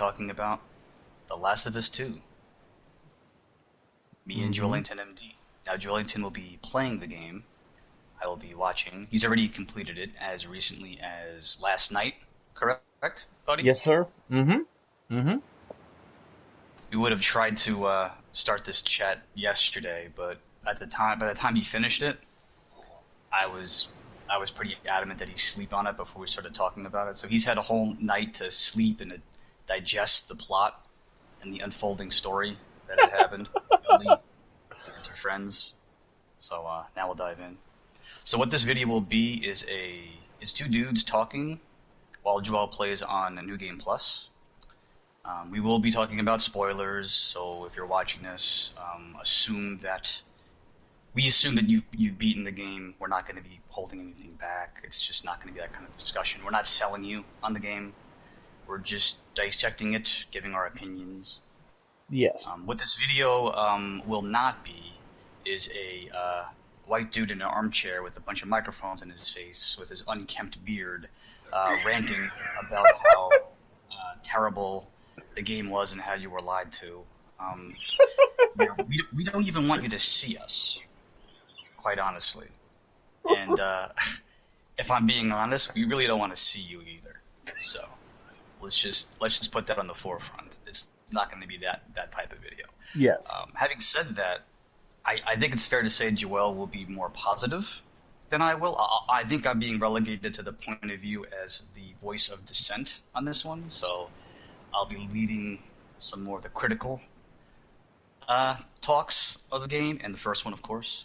talking about The Last of Us 2. Me and Joelington MD. Now, Joelington will be playing the game. I will be watching. He's already completed it as recently as last night, correct, buddy? Yes, sir. We would have tried to start this chat yesterday, but by the time he finished it, I was pretty adamant that he sleep on it before we started talking about it. So he's had a whole night to sleep and to digest the plot and the unfolding story that had happened to friends. So now we'll dive in. So what this video will be is two dudes talking while Joel plays on a New Game Plus. We will be talking about spoilers, so if you're watching this, we assume that you've beaten the game. We're not going to be holding anything back. It's just not going to be that kind of discussion. We're not selling you on the game. We're just dissecting it, giving our opinions. Yes. What this video will not be is a white dude in an armchair with a bunch of microphones in his face with his unkempt beard ranting about how terrible the game was and how you were lied to. We don't even want you to see us, quite honestly. And if I'm being honest, we really don't want to see you either. So let's just put that on the forefront. It's not going to be that type of video. Yes. Having said that, I think it's fair to say Joel will be more positive than I will. I think I'm being relegated to the point of view as the voice of dissent on this one, so I'll be leading some more of the critical talks of the game, and the first one, of course,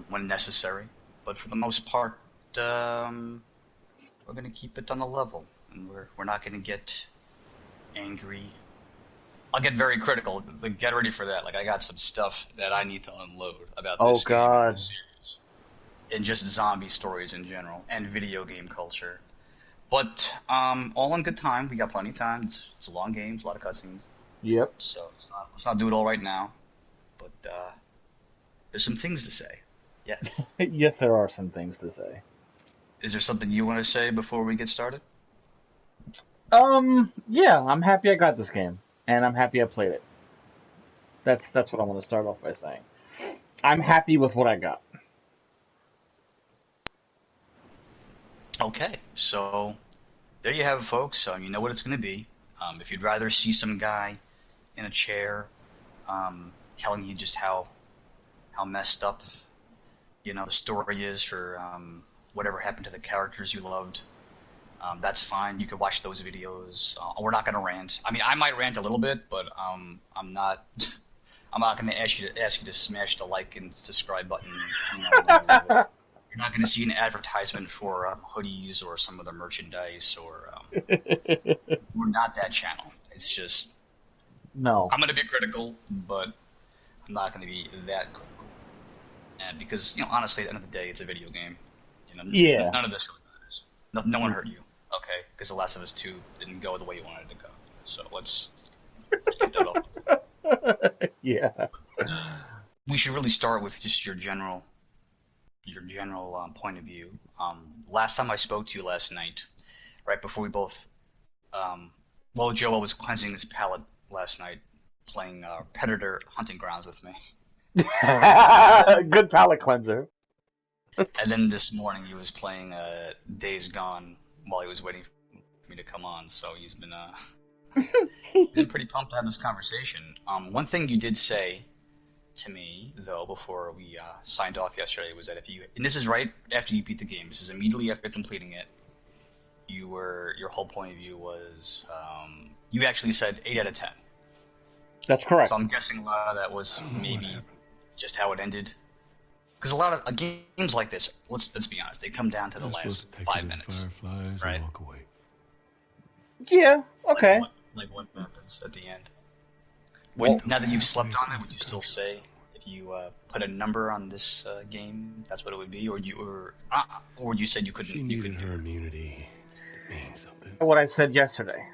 when necessary. But for the most part, we're going to keep it on the level, and we're not going to get angry. I'll get very critical. Get ready for that. Like, I got some stuff that I need to unload about this game and this series, and just zombie stories in general, and video game culture. But all in good time. We got plenty of time. It's a long game. It's a lot of cutscenes. Yep. So let's not do it all right now. But there's some things to say. Yes. Yes, there are some things to say. Is there something you want to say before we get started? Yeah, I'm happy I got this game, and I'm happy I played it. That's what I want to start off by saying. I'm happy with what I got. Okay, so there you have it, folks. You know what it's going to be. If you'd rather see some guy in a chair telling you just how messed up, the story is for whatever happened to the characters you loved, that's fine. You could watch those videos. We're not going to rant. I mean, I might rant a little bit, but I'm not. I'm not going to ask you to smash the like and subscribe button. You're not going to see an advertisement for hoodies or some other merchandise, or we're not that channel. It's just no. I'm going to be critical, but I'm not going to be that critical. And because honestly, at the end of the day, it's a video game. Yeah. None of this really matters. No one hurt you, okay? Because The Last of Us 2 didn't go the way you wanted it to go. So let's get that off. Yeah. We should really start with just your general point of view. Last time I spoke to you last night, right before we both, Joel was cleansing his palate last night, playing Predator Hunting Grounds with me. Good palate cleanser. And then this morning he was playing Days Gone while he was waiting for me to come on. So he's been pretty pumped to have this conversation. One thing you did say to me, though, before we signed off yesterday, was that and this is right after you beat the game, this is immediately after completing it, your whole point of view was, you actually said 8 out of 10. That's correct. So I'm guessing a lot of that was maybe just how it ended. Because a lot of games like this, let's be honest, they come down to the last 5 minutes, right? Walk away. Yeah, okay. Like what happens at the end? Now that you've slept on it, would you still say, if you put a number on this game, that's what it would be, or you said you couldn't? She needed her immunity. It means something. What I said yesterday,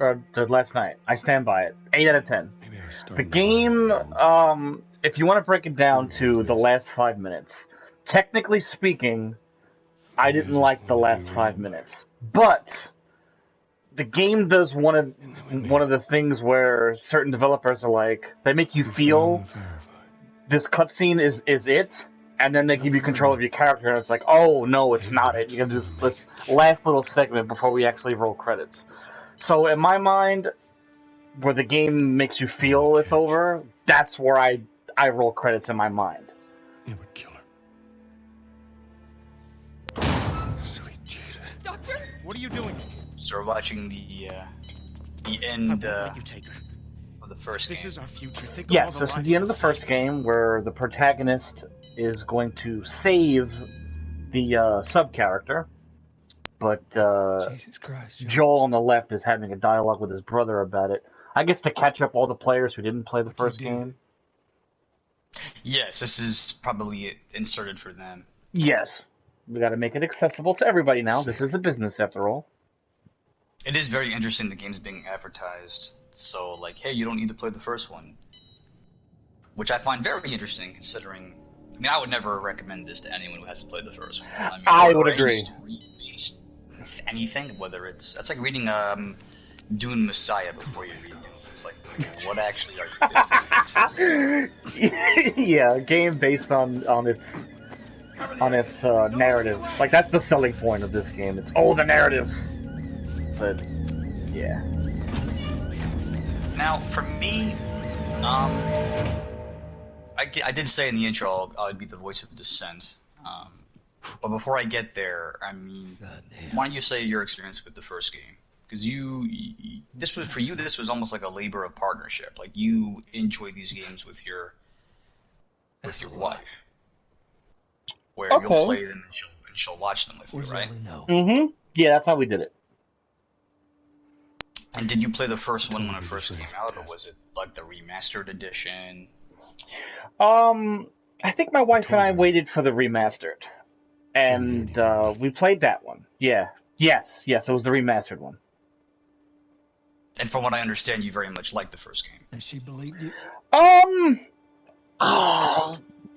or last night, I stand by it. 8 out of 10. Maybe I was The starting game, if you want to break it down to the last 5 minutes, technically speaking, I didn't like the last 5 minutes, but the game does one of the things where certain developers are like, they make you feel this cutscene is it, and then they give you control of your character, and it's like, oh no, it's not it. You can do this last little segment before we actually roll credits. So in my mind, where the game makes you feel it's over, that's where I roll credits in my mind. It would kill her. Sweet Jesus. Doctor? What are you doing? So we're watching the end Let you take her. of the first This game. is our future. Think Yes, of all this the is the end of the lives we'll first game, where the protagonist is going to save the sub-character, but Jesus Christ. Joel on the left is having a dialogue with his brother about it. I guess to catch up all the players who didn't play the first game. Yes, this is probably inserted for them. Yes. We gotta make it accessible to everybody now. This is a business, after all. It is very interesting the game's being advertised. So, like, hey, you don't need to play the first one. Which I find very interesting, considering... I mean, I would never recommend this to anyone who hasn't played the first one. I mean, I would or any agree. story-based anything, whether it's... That's like reading Dune Messiah before you read Dune. It's like, what actually are you doing? Yeah, a game based on its narrative. Like, that's the selling point of this game. It's the narrative. But yeah. Now, for me, I did say in the intro I'd be the voice of dissent. But before I get there, I mean, why don't you say your experience with the first game? Because this was almost like a labor of partnership. Like, you enjoy these games with your wife, where you'll play them and she'll watch them with you, right? Mm-hmm. Yeah, that's how we did it. And did you play the first one when it first came out, or was it like the remastered edition? I think my wife and I waited for the remastered, and we played that one. Yeah. Yes, it was the remastered one. And from what I understand, you very much liked the first game. And she believed you? I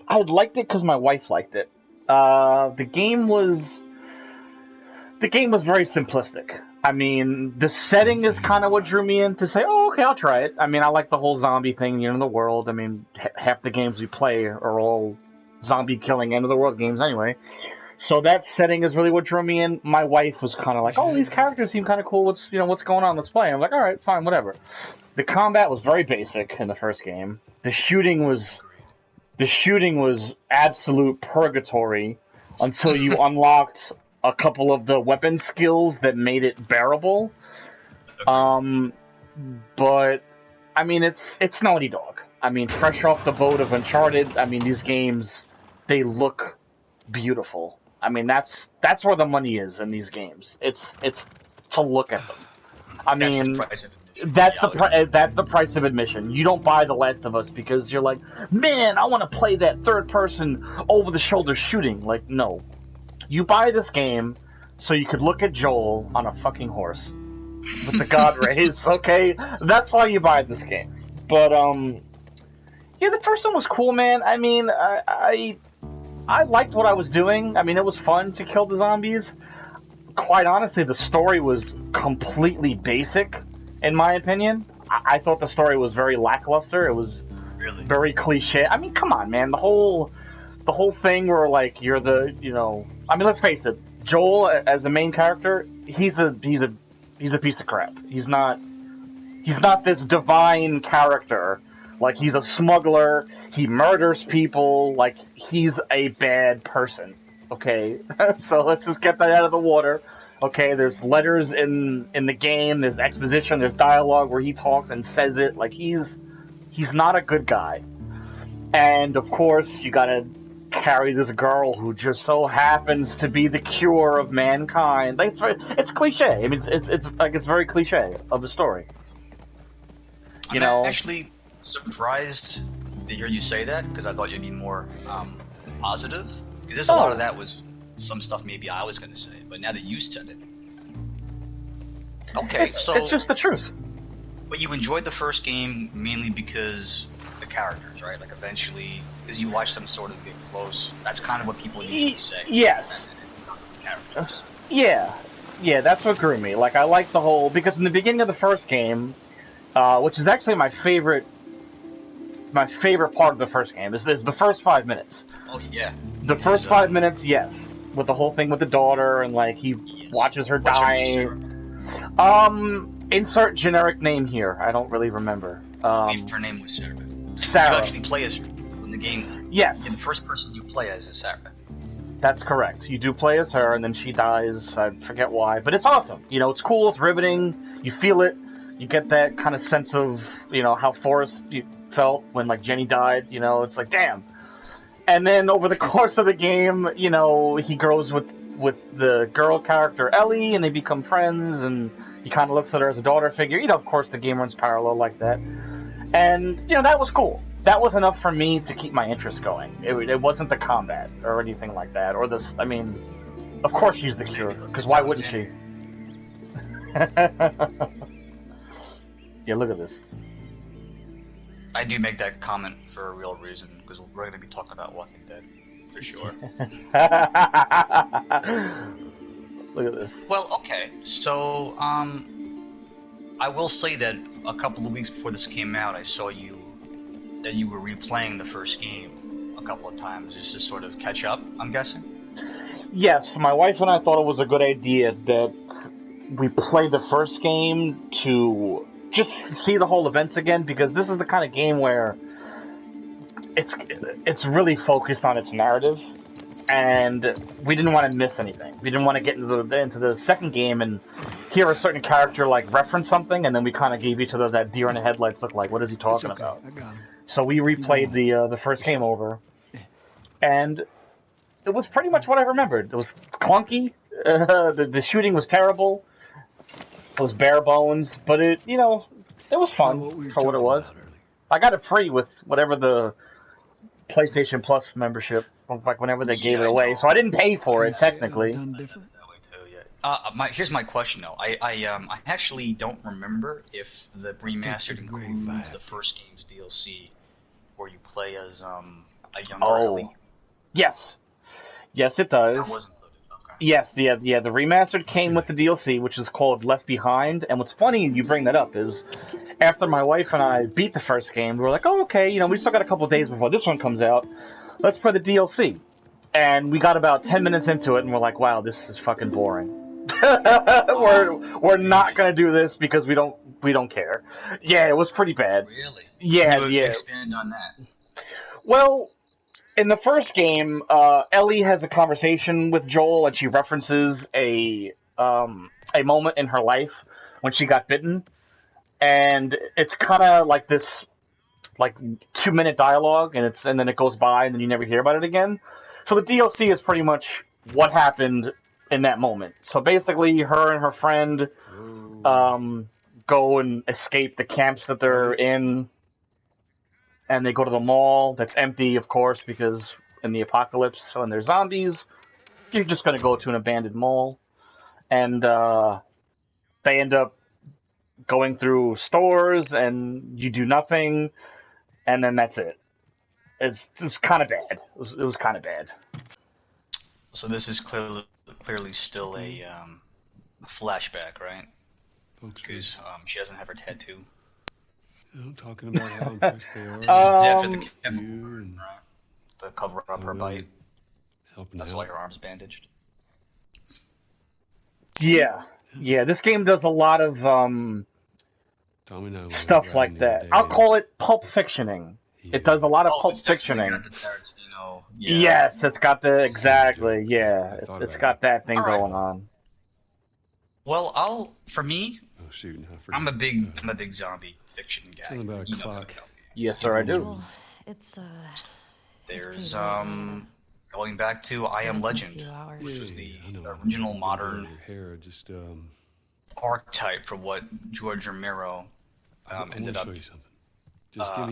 liked it because my wife liked it. The game was very simplistic. I mean, the setting is kind of what drew me in to say, oh, okay, I'll try it. I mean, I like the whole zombie thing, the world. I mean, half the games we play are all zombie-killing end-of-the-world games anyway. So that setting is really what drew me in. My wife was kind of like, oh, these characters seem kind of cool. What's going on? Let's play. I'm like, all right, fine, whatever. The combat was very basic in the first game. The shooting was absolute purgatory until you unlocked a couple of the weapon skills that made it bearable. But I mean, it's Naughty Dog. I mean, fresh off the boat of Uncharted. I mean, these games, they look beautiful. I mean, that's where the money is in these games. It's to look at them. I mean, that's the price of admission. You don't buy The Last of Us because you're like, man, I want to play that third-person over-the-shoulder shooting. Like, no. You buy this game so you could look at Joel on a fucking horse with the god rays, okay? That's why you buy this game. But, yeah, the first one was cool, man. I mean, I liked what I was doing. I mean, it was fun to kill the zombies. Quite honestly, the story was completely basic, in my opinion. I thought the story was very lackluster. It was very cliche. I mean, come on, man. The whole thing where, like, you're the, I mean, let's face it. Joel, as the main character, he's a piece of crap. He's not this divine character. Like, he's a smuggler. He murders people. Like, he's a bad person. Okay, so let's just get that out of the water. Okay, there's letters in the game. There's exposition. There's dialogue where he talks and says it. Like, he's not a good guy. And of course, you gotta carry this girl who just so happens to be the cure of mankind. Like, it's cliche. I mean, it's very cliche of the story. I'm actually surprised to hear you say that, because I thought you'd be more positive. Because a lot of that was some stuff maybe I was going to say, but now that you said it, okay, so it's just the truth. But you enjoyed the first game mainly because the characters, right? Like, eventually, because you watched them sort of get close. That's kind of what people usually say. Yes. It's not the characters. Yeah. yeah, that's what grew me. Like, I like the whole because in the beginning of the first game, which is actually my favorite part of the first game is the first 5 minutes. Oh yeah, The is first 5 minutes, yes, with the whole thing with the daughter and like he yes. watches her What's her name, die. Sarah? Insert generic name here. I don't really remember. I believe her name was Sarah. You Sarah. actually play as her in the game. Yes, And the first person you play as is Sarah. that's correct. You do play as her, and then she dies. I forget why, but it's awesome. You know, it's cool. It's riveting. You feel it. You get that kind of sense of how Forrest felt when like Jenny died. You know, it's like damn. And then over the course of the game, he grows with the girl character Ellie, and they become friends, and he kind of looks at her as a daughter figure. Of course, the game runs parallel like that, and that was cool. That was enough for me to keep my interest going. It wasn't the combat or anything like that, or this. I mean, of course she's the cure, because why wouldn't she? Yeah, look at this. I do make that comment for a real reason, because we're going to be talking about Walking Dead, for sure. Look at this. Well, okay, so, I will say that a couple of weeks before this came out, I saw that you were replaying the first game a couple of times, just to sort of catch up, I'm guessing? Yes, my wife and I thought it was a good idea that we play the first game to just see the whole events again, because this is the kind of game where it's really focused on its narrative, and we didn't want to miss anything. We didn't want to get into the second game and hear a certain character like reference something, and then we kind of gave each other that deer in the headlights look like, what is he talking about? I got him. So we replayed the first game over, and it was pretty much what I remembered. It was clunky. The shooting was terrible. It was bare bones, but it was fun for what it was. I got it free with whatever the PlayStation Plus membership, like whenever they gave it away. So I didn't pay for it technically. Here's my question though. I actually don't remember if the remastered includes the first game's DLC, where you play as a younger Ellie. Yes, it does. That was included. Okay. Yes, the remastered came with the DLC, which is called Left Behind. And what's funny, you bring that up, is after my wife and I beat the first game, we were like, oh, okay, we still got a couple of days before this one comes out. Let's play the DLC. And we got about 10 minutes into it, and we're like, wow, this is fucking boring. We're not gonna do this because we don't care. Yeah, it was pretty bad. Really? Yeah, Can you yeah. expand on that? Well, in the first game, Ellie has a conversation with Joel, and she references a moment in her life when she got bitten, and it's kind of like this, 2-minute dialogue, and then it goes by, and then you never hear about it again. So the DLC is pretty much what happened in that moment. So basically, her and her friend go and escape the camps that they're in, and they go to the mall that's empty, of course, because in the apocalypse, when there's zombies, you're just going to go to an abandoned mall. And they end up going through stores, and you do nothing, and then that's it. It was kind of bad. It was kind of bad. So this is clearly still a flashback, right? Because she doesn't have her tattoo. Talking about how impressed they are. This is definitely the chemical you burn, right? To cover up her bite. That's why out. her arm's bandaged. Yeah. This game does a lot of stuff like that. I'll call it pulp fictioning. It does a lot of pulp fictioning. Got the Tarantino, yeah. Yes, it's got the exactly. Yeah, it's got that thing going on. Well, for me, I'm a big Mm-hmm. zombie fiction guy. Something about a clock. Yes, sir, I do. Well, There's going back to I Am Legend, which was the original modern archetype for what George Romero ended up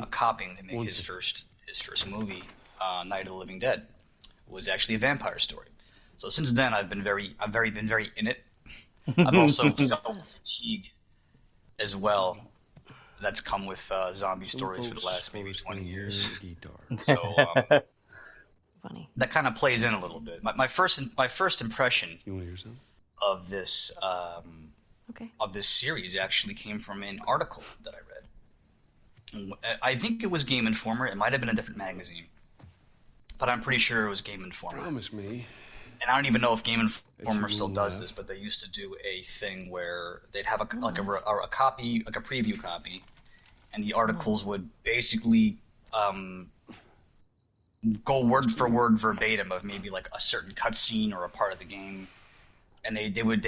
copying to make his first movie, Night of the Living Dead. Was actually a vampire story. So since then, I've been very in it. I've also felt fatigue as well. That's come with zombie stories for the last maybe 20 years. So funny. that kind of plays in a little bit. My first impression You want to hear something? of this Okay. of this series actually came from an article that I read. I think it was Game Informer. It might have been a different magazine, but I'm pretty sure it was Game Informer. Promise me. And I don't even know if Game That Informer you still will does laugh. this, but they used to do a thing where they'd have a copy, like a preview copy, and the articles would basically go word for word verbatim of maybe like a certain cutscene or a part of the game, and they would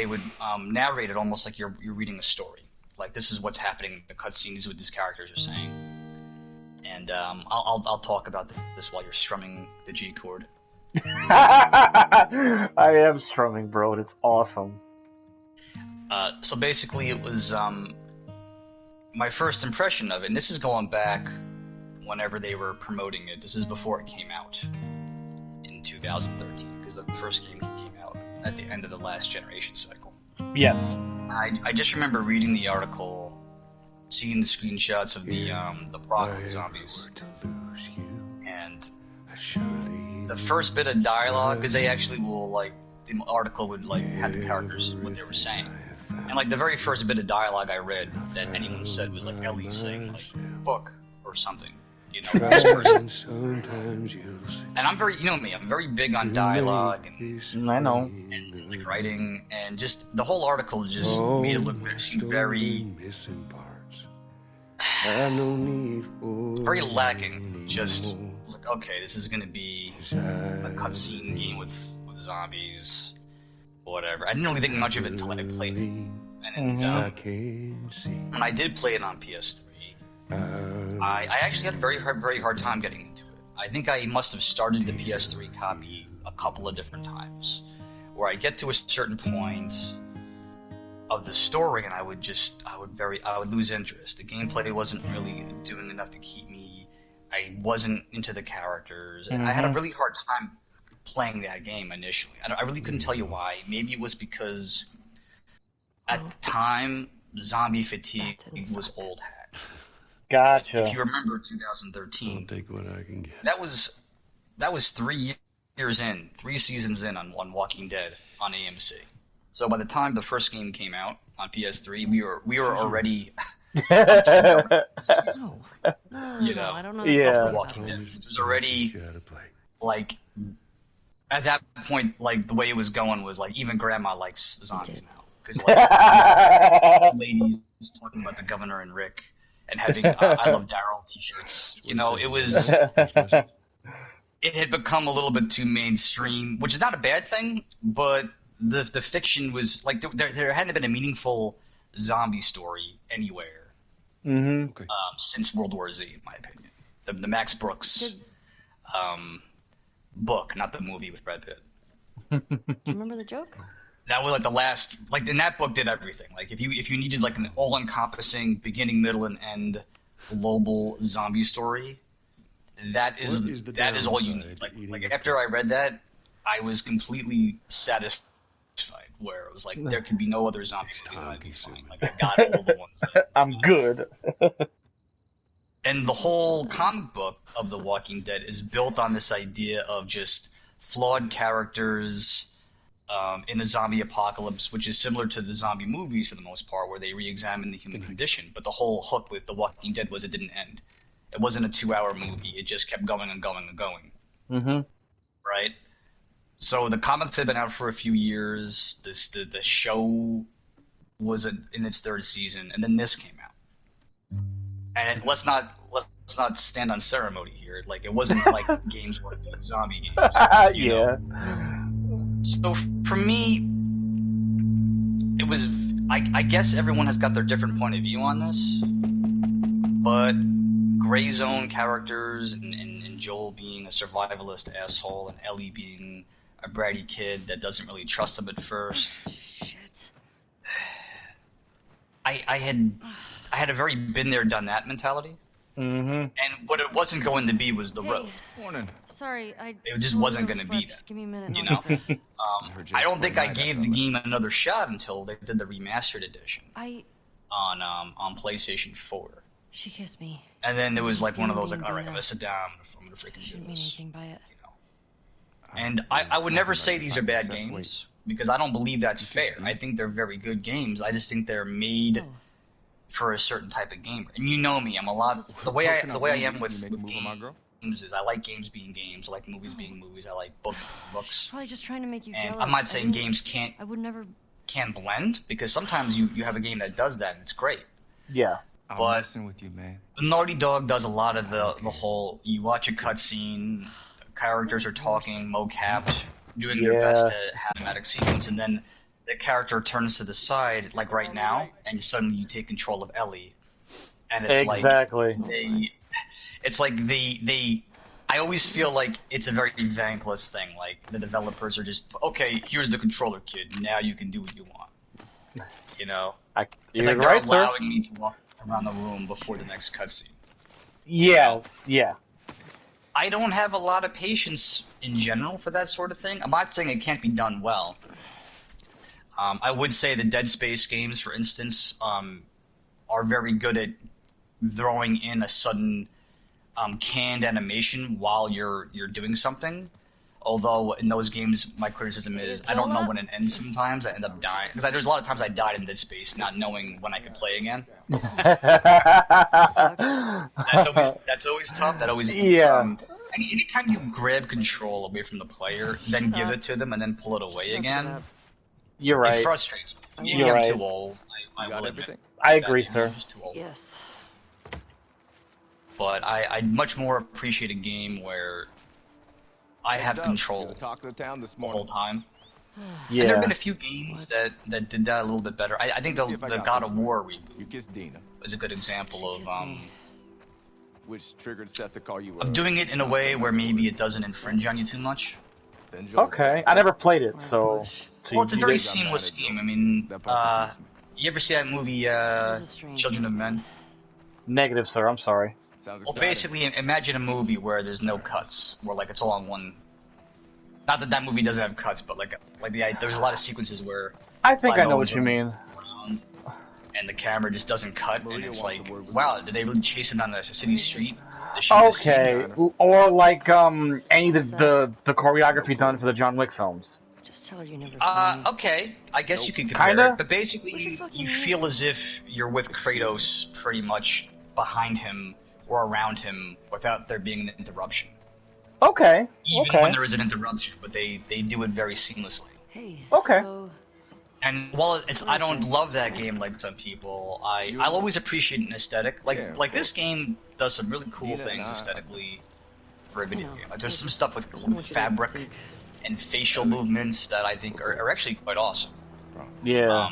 narrate it almost like you're reading a story. Like, this is what's happening in the cutscene. This is what these characters are saying. And I'll talk about this while you're strumming the G chord. I am strumming, bro, and it's awesome. So basically, it was my first impression of it, and this is going back whenever they were promoting it. This is before it came out in 2013, because the first game came out at the end of the last generation cycle. Yes. I just remember reading the article, seeing the screenshots of the Brock zombies, and the first bit of dialogue, because they actually will, like, the article would like have the characters what they were saying, and like the very first bit of dialogue I read that anyone said was like Ellie saying like "fuck" or something, you know, this person. And I'm very, you know me, I'm very big on dialogue and I know. like writing, and just the whole article just made it look seem very very lacking. Just was like, okay, this is gonna be a cutscene game with zombies, whatever. I didn't really think much of it until I played it, and when I did play it on PS3, I actually had a very hard time getting into it. I think I must have started the PS3 copy a couple of different times, where I get to a certain point of the story and I would lose interest. The gameplay wasn't really doing enough to keep me. I wasn't into the characters. And I had a really hard time playing that game initially. I really couldn't tell you why. Maybe it was because at the time, zombie fatigue was old hat. Gotcha. If you remember 2013, I'll take what I can get. that was 3 years in, 3 seasons in on Walking Dead on AMC. So by the time the first game came out on PS3, we were already season, you know, I don't know. Yeah. of Walking Dead. It was already like at that point, like the way it was going was like even Grandma likes zombies now, because like ladies talking about the governor and Rick and having I love Daryl t-shirts. You know, it was. It had become a little bit too mainstream, which is not a bad thing, but the fiction was like there hadn't been a meaningful zombie story anywhere since World War Z, in my opinion. The Max Brooks book, not the movie with Brad Pitt. Do you remember the joke? That was like the last, like, in that book did everything. Like if you needed like an all-encompassing beginning, middle, and end global zombie story, that is all you need. Like after I read that, I was completely satisfied. Where it was like there could be no other zombie movies and I'd be fine. Like I got all the ones. I'm good. And the whole comic book of The Walking Dead is built on this idea of just flawed characters in a zombie apocalypse, which is similar to the zombie movies for the most part, where they re-examine the human condition. But the whole hook with The Walking Dead was it didn't end. It wasn't a 2-hour movie. It just kept going and going and going. Mm-hmm. Right? So the comics had been out for a few years. The show was in its 3rd season, and then this came out. And let's not stand on ceremony here. Like it wasn't like games were like zombie games. You know? So for me, it was. I guess everyone has got their different point of view on this, but gray zone characters and Joel being a survivalist asshole and Ellie being a bratty kid that doesn't really trust him at first. Shit. I had a very been there, done that mentality. Mm-hmm. And what it wasn't going to be was the road. Morning. Sorry, It just wasn't going to be that. Just give me a minute. You know, I don't think I gave the game another shot until they did the remastered edition on PlayStation 4. She kissed me. And then there was like one of those like, all right, I'm gonna sit down, I'm gonna freaking She do didn't mean this. anything by it. You know. And I would never say these are bad games because I don't believe that's fair. I think they're very good games. I just think they're made for a certain type of gamer. And you know me, I'm a lot the way I am with games is I like games being games, I like movies being movies, I like books being books. Probably just trying to make you And jealous. I'm not saying games I would never. can blend, because sometimes you have a game that does that and it's great. Yeah. But I'm messing with you, man. Naughty Dog does a lot of the whole, you watch a cutscene, characters are talking, mocapped, doing their best to have a cinematic sequence, and then the character turns to the side, like right now, and suddenly you take control of Ellie. And it's I always feel like it's a very thankless thing. Like, the developers are just, okay, here's the controller, kid, now you can do what you want. You know? It's like they're allowing me to walk around the room before the next cutscene. Yeah, yeah. I don't have a lot of patience in general for that sort of thing. I'm not saying it can't be done well. I would say the Dead Space games, for instance, are very good at throwing in a sudden canned animation while you're doing something. Although in those games, my criticism is I don't know when it ends sometimes. I end up dying. Because there's a lot of times I died in Dead Space not knowing when I could play again. That's always tough. That always... anytime you grab control away from the player, then give it to them, and then pull it away again... You're right. It frustrates me. You're I'm right. too old. I will admit. I agree, sir. I'm just too old. Yes. But I much more appreciate a game where I have control the whole time. Yeah. And there have been a few games that did that a little bit better. I think the God of War reboot was a good example of which triggered Seth to call you. of doing it in a way where maybe it doesn't infringe on you too much. Okay, I never played it, so... Well, it's a very seamless game. I mean, you ever see that movie, Children of Men? Negative, sir, I'm sorry. Well, basically, imagine a movie where there's no cuts, where, like, it's all on one... Not that that movie doesn't have cuts, but, there's a lot of sequences where... I think I know what you mean. And the camera just doesn't cut, and it's like, wow, did they really chase him down a city street? Okay, or like any of the choreography done for the John Wick films. Just tell her you never saw me. Okay, I guess you could compare it, but basically you feel as if you're with Kratos pretty much behind him or around him without there being an interruption. Okay. Even when there is an interruption, but they do it very seamlessly. Hey. Okay. So... And while I don't love that game like some people, I'll always appreciate an aesthetic. Like this game does some really cool things aesthetically for a video game. Like, there's some stuff with fabric and facial movements that I think are actually quite awesome. Yeah.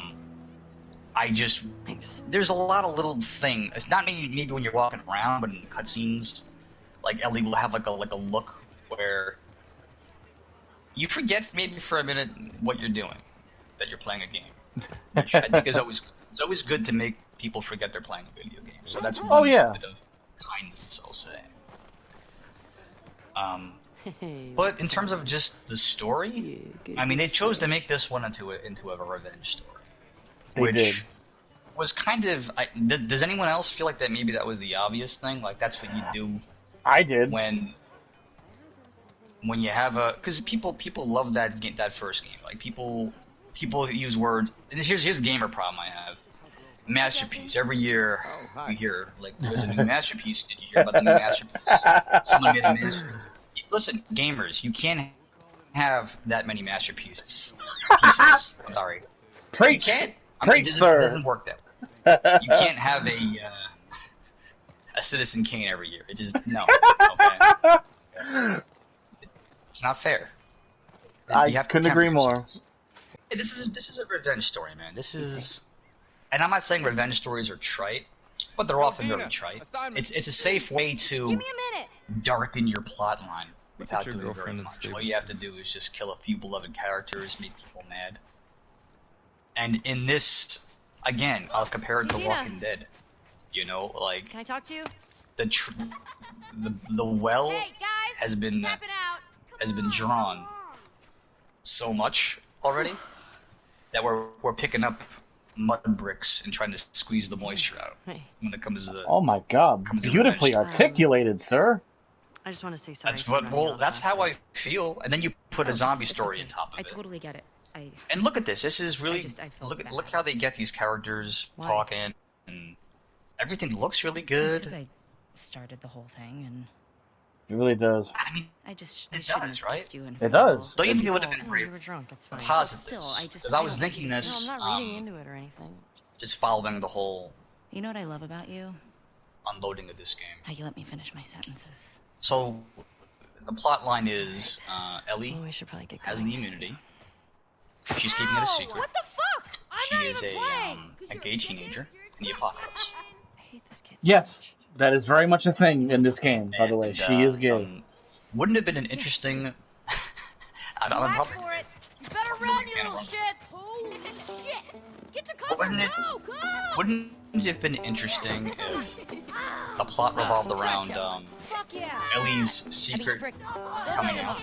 There's a lot of little things. It's not maybe when you're walking around, but in cutscenes, like Ellie will have like a look where you forget maybe for a minute what you're doing. That you're playing a game, which I think is always good to make people forget they're playing a video game. So that's one bit of kindness, I'll say. But in terms of just the story, I mean, they chose to make this one into a revenge story, which was kind of. Does anyone else feel like that? Maybe that was the obvious thing. Like that's what you do. I did when you have because people love that first game. Like people use word, and here's a gamer problem I have. Masterpiece. Every year we hear, like, there's a new masterpiece. Did you hear about the new masterpiece? Someone made a masterpiece. Listen, gamers, you can't have that many masterpieces. I'm sorry. You can't. It doesn't work that way. You can't have a Citizen Kane every year. It just, no. Okay? It's not fair. I couldn't agree more. This is a revenge story, man. This is, and I'm not saying revenge stories are trite, but they're often very trite. It's a safe way to darken your plot line without doing very much. All you have to do is just kill a few beloved characters, make people mad. And in this, again, I'll compare it to Walking Dead. You know, like, can I talk to you? The well has been drawn so much already that we're picking up mud bricks and trying to squeeze the moisture out when it comes to the. Oh my God! Beautifully articulated, sir. I just want to say sorry. That's how I feel. And then you put a zombie story on top of it. I totally get it. And look at this. This is really I felt look bad. look how they get these characters Why? talking, and everything looks really Because good. I started the whole thing, and It really does. I mean, I It shouldn't does, have right? kissed you in It front of does. all don't you the think it would have people. been No, you brave were drunk. That's to fine. posit Still, this? I just Because I was don't- thinking this, No, I'm not reading into it or anything. just following the whole You know what I love about you? unloading of this game. How you let me finish my sentences. So, the plot line is Ellie Oh, we should probably get has going. the immunity. She's keeping it a secret. What the fuck? I'm She not is even a playing. gay teenager in the apocalypse. I hate this kid so Yes, much. that is very much a thing in this game. By the way, And, she is gay. Wouldn't it have been an interesting? I'm Ask probably for it. You better I'm run, gonna you get little one. shit. Oh, shit. Get to cover. Wouldn't it- Go, go. Wouldn't it have been interesting if the plot revolved around Fuck yeah. Ellie's secret Frick. coming out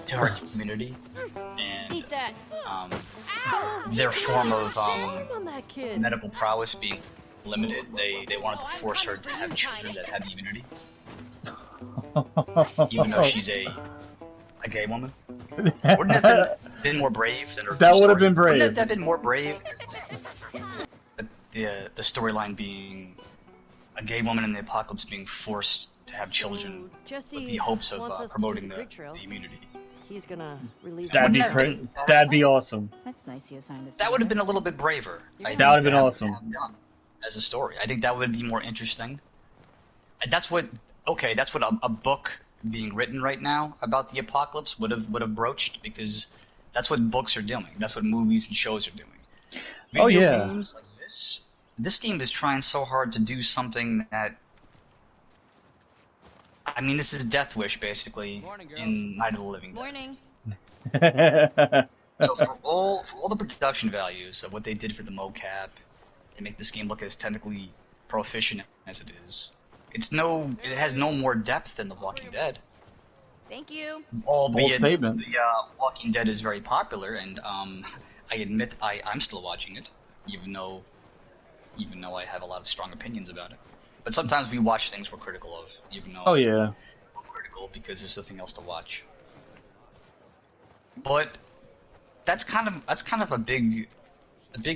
to her community and Eat that. their form of Shame on that kid. medical prowess being limited? They wanted to force her to have children that had the immunity, even though she's a gay woman. Wouldn't it have been more brave than her? That would have story? been brave. Wouldn't it have been more brave? The storyline being a gay woman in the apocalypse being forced to have children Jesse with the hopes of wants us to do promoting the the creek trails. immunity. He's gonna relieve That'd be Wouldn't that great. be- That'd be awesome. That's nice you assigned us. That would have been a little bit braver. I think, That would've been to awesome. have done as a story. I think that would be more interesting. And that's what a book being written right now about the apocalypse would have broached, because that's what books are doing. That's what movies and shows are doing. Oh, Video yeah. games like this game is trying so hard to do something that, I mean, this is Death Wish basically in Night of the Living Dead. Morning. So for all the production values of what they did for the mocap to make this game look as technically proficient as it is, it has no more depth than The Walking Dead. Thank you. Albeit statement. the Walking Dead is very popular, and I admit I'm still watching it, even though I have a lot of strong opinions about it. But sometimes we watch things we're critical of, even though Oh yeah. we're critical because there's nothing else to watch. But that's kind of a big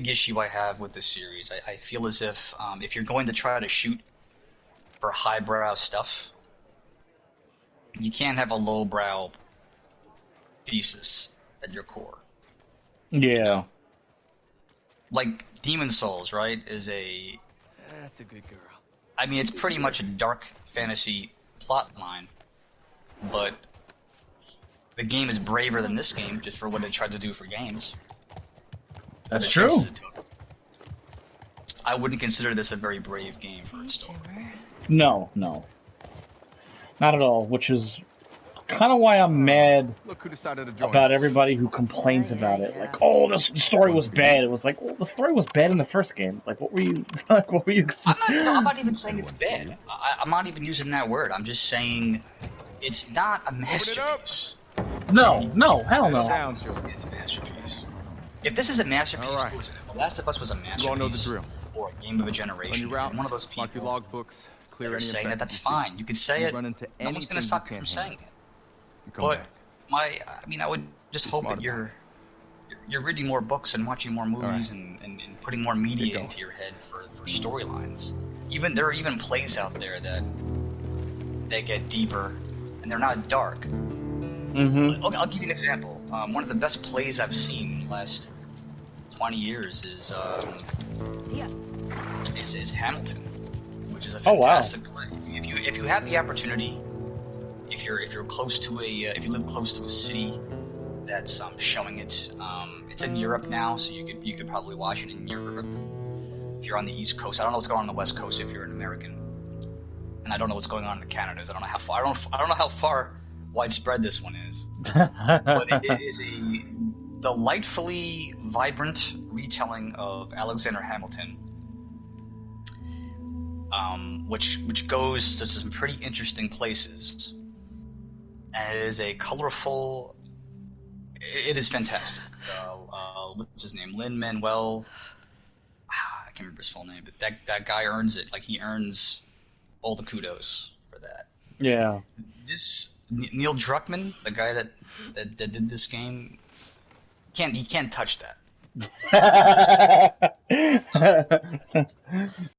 issue I have with this series. I feel as if you're going to try to shoot for highbrow stuff, you can't have a lowbrow thesis at your core. Yeah. Like Demon Souls, right? That's a good girl. I mean, it's pretty much a dark fantasy plot line, but the game is braver than this game just for what they tried to do for games. That's The true. chances it took. I wouldn't consider this a very brave game for its story. No, no. Not at all, which is kind of why I'm mad Look who decided to join about us. everybody who complains Yeah, about yeah, it. yeah. Like, oh, the story was bad. It was like, well, the story was bad in the first game. Like, what were you, what were you? I'm not even saying it's bad. I'm not even using that word. I'm just saying it's not a masterpiece. No, hell Sit no. down, It's Joe. not a masterpiece. If this is a masterpiece, All right. listen, if The Last of Us was a masterpiece, You all know the drill. or a game of a On generation, your routes, and one of those mark your people logbooks, that clear are any saying that, that's infected you see. fine. You can say You it. run into No one's going to anything stop you you from can't saying handle. it. You come But back. I mean, I would just Be hope smart that about you're reading more books and watching more movies right. and putting more Get media going. into your head for storylines. There are even plays out there that they get deeper and they're not dark. Mm-hmm. I'll give you an example. One of the best plays I've seen in the last 20 years is Hamilton, which is a Oh, wow. fantastic play. If you have the opportunity, if you're close to if you live close to a city that's showing it, it's in Europe now, so you could probably watch it in Europe. If you're on the East Coast, I don't know what's going on the West Coast if you're an American, and I don't know what's going on in the Canadas. I don't know how far. I don't know how far widespread this one is, but it is a delightfully vibrant retelling of Alexander Hamilton, which goes to some pretty interesting places, and it is a colorful. It is fantastic. What's his name? Lin-Manuel. I can't remember his full name, but that guy earns it. Like, he earns all the kudos for that. Yeah. This Neil Druckmann, the guy that did this game, He can't touch that.